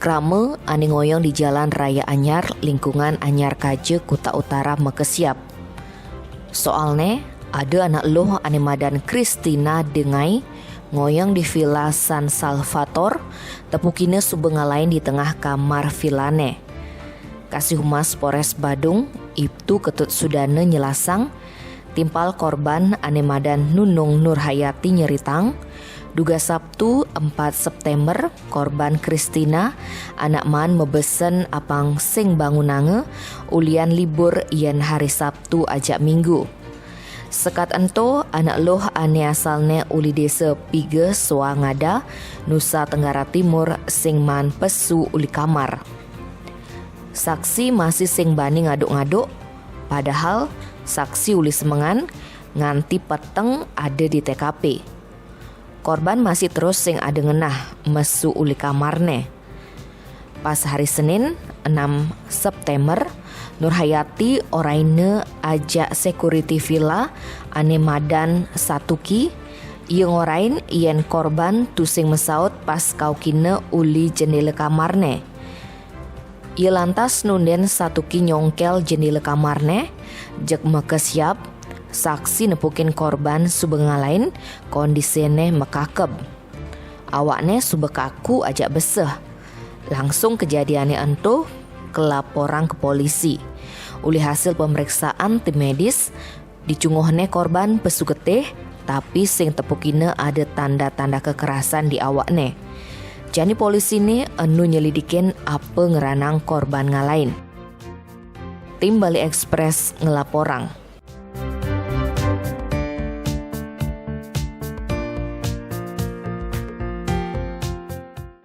Krame ane ngoyong di Jalan Raya Anyar, lingkungan Anyar Kaje, Kuta Utara, Mekesiap. Soalnya ada anak loh ane madan Christina Dengai ngoyong di Villa San Salvator, tepukine subenga lain di tengah kamar villane. Kasih Humas Polres Badung, Ibtu Ketut Sudane nyelasang, timpal korban ane madan Nunung Nurhayati nyeritang, duga Sabtu 4 September korban Christina anak man mebesen apang sing bangunange ulian libur yen hari Sabtu ajak Minggu. Sekat ento anak loh ane asalne uli desa Pige Soangada, Nusa Tenggara Timur sing man pesu uli kamar. Saksi masih sing bani ngaduk-ngaduk, padahal saksi uli semengan nganti peteng ada di TKP. Korban masih terus sing ada ngenah mesu uli kamarne. Pas hari Senin 6 September, Nurhayati oraine ajak security villa ane madan Satuki, ieu ngorain yen korban tusing mesaut pas kaukine uli jendela kamarne. Ia lantas nunden Satuki nyongkel jendela kamarne, jek mekesiap. Saksi nepukin korban subenga lain kondisine mekakeb. Awakne subekaku ajak beseh. Langsung kejadiannya ento kelaporan ke polisi. Uli hasil pemeriksaan tim medis, dicunguhne korban pesu getih, tapi sing tepukine ada tanda-tanda kekerasan di awakne. Jani polisi ini enu nyelidikin apa ngeranang korban ngalain. Tim Bali Express ngelaporang.